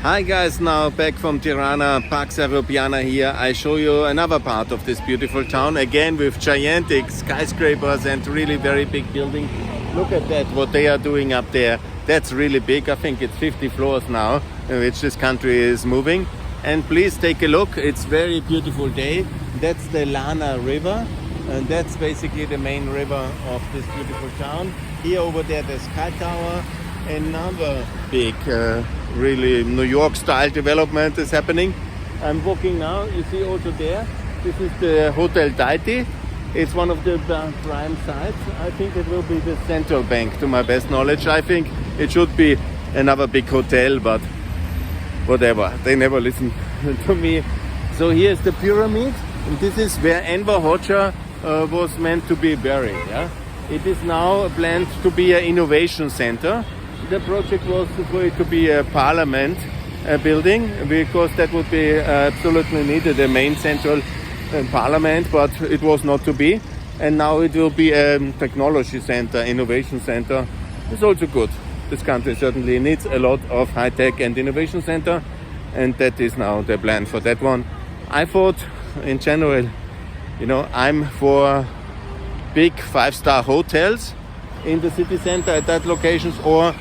Hi guys, now back from Tirana, Pax Europiana here. I show you another part of this beautiful town, again with gigantic skyscrapers and really very big buildings. Look at that, what they are doing up there. That's really big. I think it's 50 floors now in which this country is moving. And please take a look, it's very beautiful day. That's the Lana River, and that's basically the main river of this beautiful town. Here over there, the Sky Tower. Another big, really New York style development is happening. I'm walking now, you see also there, this is the Hotel Daiti. It's one of the prime sites. I think it will be the central bank to my best knowledge. I think it should be another big hotel, but whatever, they never listen to me. So here's the pyramid, and this is where Enver Hoxha was meant to be buried. Yeah? It is now planned to be an innovation center. The project was for it to be a parliament building, because that would be absolutely needed, a main central parliament, but it was not to be. And now it will be a technology center, innovation center. It's also good. This country certainly needs a lot of high-tech and innovation center, and that is now the plan for that one. I thought, in general, I'm for big 5-star hotels in the city center at that locations, or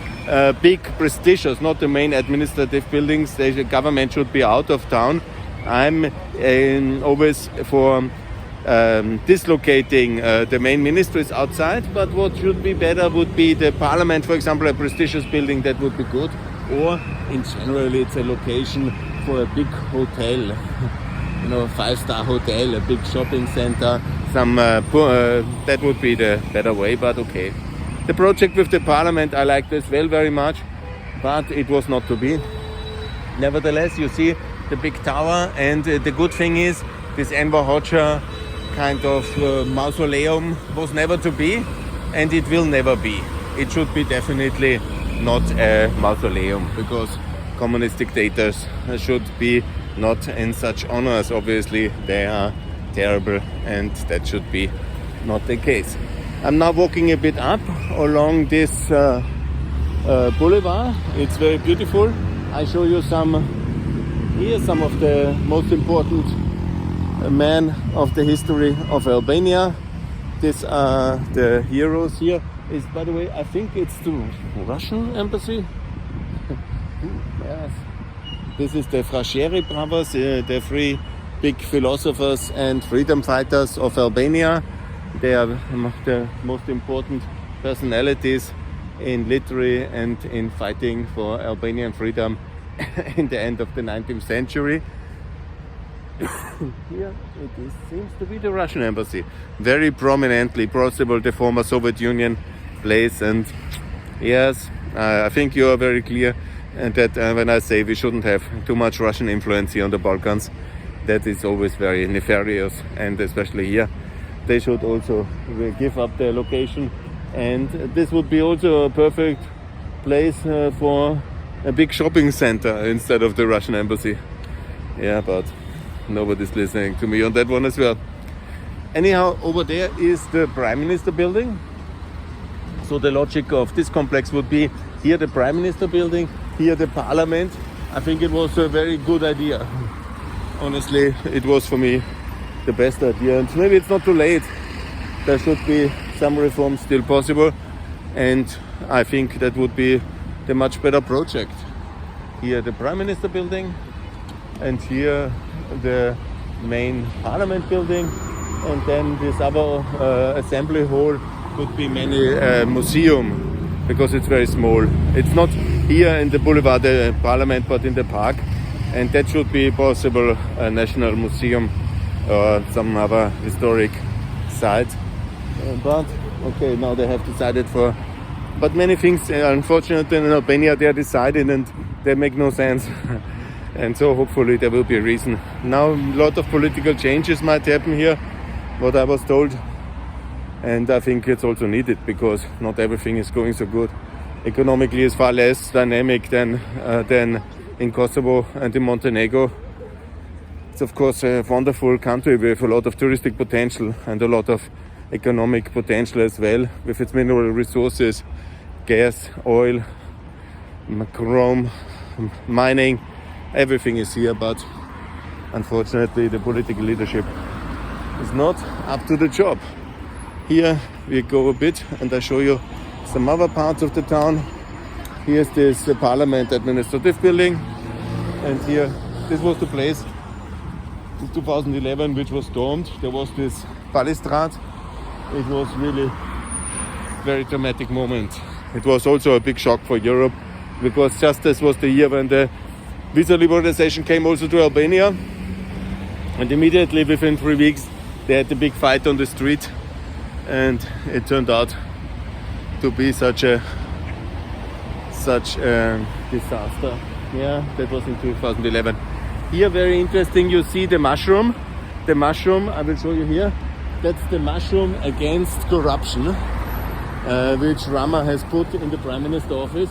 big prestigious, not the main administrative buildings. The government should be out of town. I'm always for dislocating the main ministries outside, but what should be better would be the parliament, for example, a prestigious building that would be good, or in general it's a location for a big hotel, 5-star hotel, a big shopping center, that would be the better way, but okay. The project with the parliament I liked as well very much, but it was not to be. Nevertheless, you see the big tower, and the good thing is this Enver Hoxha kind of mausoleum was never to be, and it will never be. It should be definitely not a mausoleum, because communist dictators should be not in such honors. Obviously they are terrible, and that should be not the case. I'm now walking a bit up along this boulevard. It's very beautiful. I show you some of the most important men of the history of Albania. These are the heroes here. Is, by the way, I think it's the Russian embassy. Yes. This is the Frasheri brothers, the three big philosophers and freedom fighters of Albania. They are the most important personalities in literature and in fighting for Albanian freedom in the end of the 19th century. Here it seems to be the Russian embassy, very prominently, possible the former Soviet Union place. And yes, I think you are very clear that when I say we shouldn't have too much Russian influence here on the Balkans, that is always very nefarious, and especially here. They should also give up their location, and this would be also a perfect place for a big shopping center instead of the Russian embassy. Yeah, but nobody's listening to me on that one as well. Anyhow, over there is the Prime Minister building. So the logic of this complex would be here the Prime Minister building, here the Parliament. I think it was a very good idea. Honestly, it was for me the best idea, and maybe it's not too late. There should be some reforms still possible, and I think that would be the much better project. Here the Prime Minister building, and here the main Parliament building, and then this other assembly hall would be many museum, because it's very small. It's not here in the Boulevard, the Parliament, but in the park, and that should be possible, a national museum or some other historic site. But okay, now they have decided for, but many things unfortunately in Albania they are decided and they make no sense. And so hopefully there will be a reason. Now a lot of political changes might happen here, what I was told, and I think it's also needed, because not everything is going so good. Economically it's far less dynamic than in Kosovo and in Montenegro. It's of course a wonderful country with a lot of touristic potential and a lot of economic potential as well, with its mineral resources, gas, oil, chrome, mining, everything is here, but unfortunately the political leadership is not up to the job. Here we go a bit and I show you some other parts of the town. Here's this Parliament administrative building, and here, this was the place in 2011 which was stormed. There was this balustrade. It was really very dramatic moment. It was also a big shock for Europe, because just this was the year when the visa liberalization came also to Albania, and immediately within 3 weeks they had a big fight on the street, and it turned out to be such a disaster. Yeah, that was in 2011. Here, very interesting, you see the mushroom. The mushroom, I will show you here. That's the mushroom against corruption, which Rama has put in the Prime Minister office.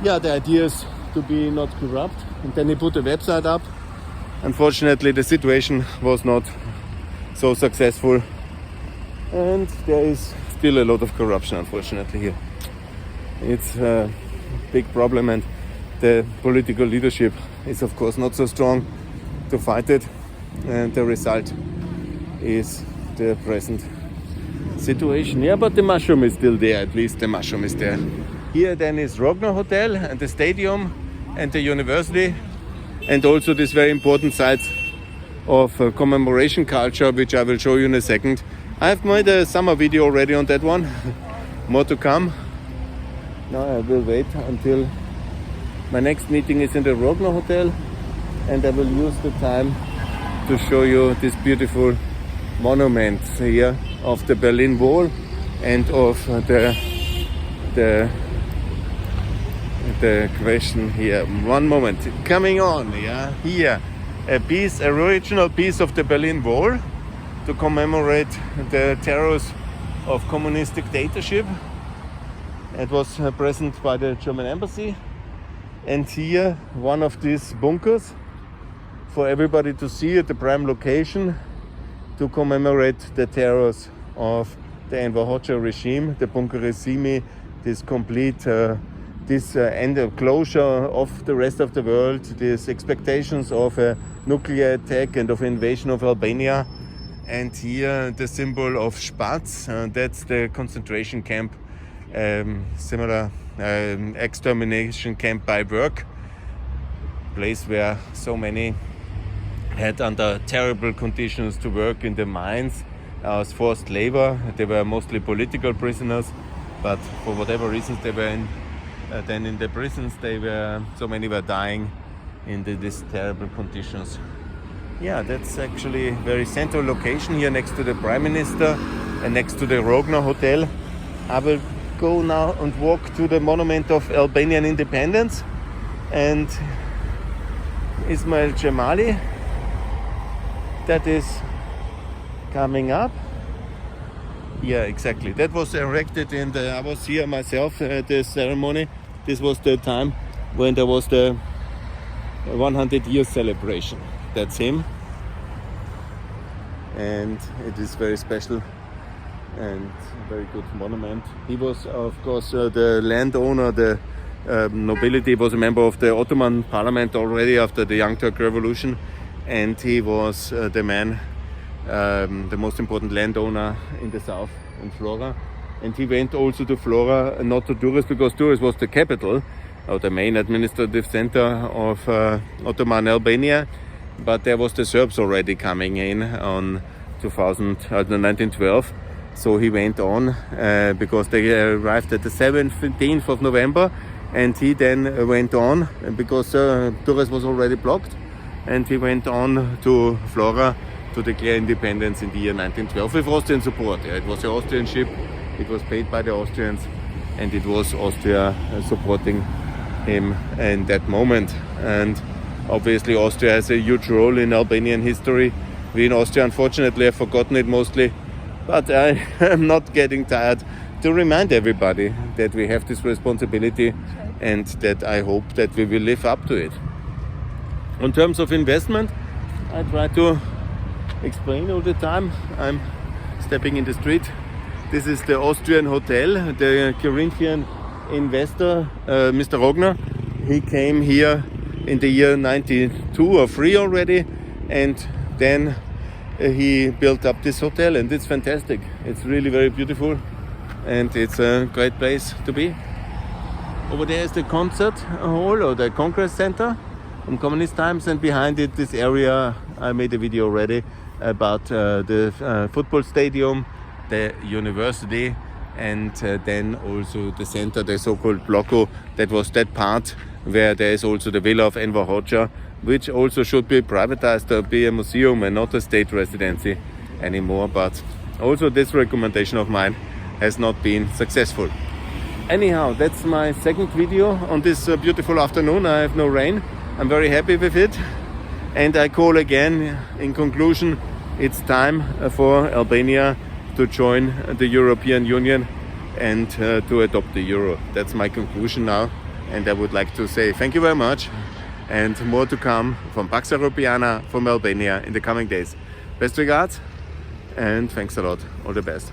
Yeah, the idea is to be not corrupt. And then he put a website up. Unfortunately, the situation was not so successful. And there is still a lot of corruption, unfortunately, here. It's a big problem, and the political leadership is of course not so strong to fight it, and the result is the present situation. Yeah, but the mushroom is still there, at least the mushroom is there. Here then is Rogner Hotel and the stadium and the university, and also this very important site of commemoration culture, which I will show you in a second. I've made a summer video already on that one. More to come. Now I will wait until my next meeting is in the Rogner Hotel, and I will use the time to show you this beautiful monument here of the Berlin Wall and of the question here. One moment, coming on, yeah, here a original piece of the Berlin Wall to commemorate the terrors of communist dictatorship. It was present by the German embassy, and here one of these bunkers for everybody to see at the prime location to commemorate the terrors of the Enver Hoxha regime, the bunker regime, this complete end of closure of the rest of the world, these expectations of a nuclear attack and of invasion of Albania. And here the symbol of Spatz, that's the concentration camp, similar extermination camp by work, place where so many had under terrible conditions to work in the mines as forced labor. They were mostly political prisoners, but for whatever reasons they were then in the prisons. So many were dying in these terrible conditions. Yeah, that's actually a very central location here next to the Prime Minister and next to the Rogner Hotel. I will go now and walk to the monument of Albanian independence, and Ismail Jamali, that is coming up. Yeah, exactly. That was erected I was here myself at the ceremony. This was the time when there was the 100-year celebration. That's him. And it is very special and very good monument. He was, of course, the landowner, the nobility. He was a member of the Ottoman Parliament already after the Young Turk Revolution, and he was the man, the most important landowner in the south, in Flora. And he went also to Flora, not to Durrës, because Durrës was the capital, or the main administrative center of Ottoman Albania. But there was the Serbs already coming in on 1912. So he went on because they arrived at the 17th of November, and he then went on because Durrës was already blocked, and he went on to Flora to declare independence in the year 1912 with Austrian support. Yeah, it was an Austrian ship, it was paid by the Austrians, and it was Austria supporting him in that moment. And obviously Austria has a huge role in Albanian history. We in Austria unfortunately have forgotten it mostly, but I am not getting tired to remind everybody that we have this responsibility, and that I hope that we will live up to it. In terms of investment, I try to explain all the time. I'm stepping in the street. This is the Austrian hotel, the Corinthian investor, Mr. Rogner. He came here in the year 92 or 3 already, and then he built up this hotel, and it's fantastic. It's really very beautiful, and it's a great place to be. Over there is the concert hall or the Congress Center from communist times, and behind it this area I made a video already about the football stadium, the university, and then also the center, the so-called Blocko. That was that part where there is also the villa of Enver Hoxha, which also should be privatized or be a museum and not a state residency anymore. But also this recommendation of mine has not been successful. Anyhow, that's my second video on this beautiful afternoon. I have no rain. I'm very happy with it. And I call again, in conclusion, it's time for Albania to join the European Union and to adopt the euro. That's my conclusion now. And I would like to say thank you very much, and more to come from Pax Europiana, from Albania in the coming days. Best regards, and thanks a lot. All the best.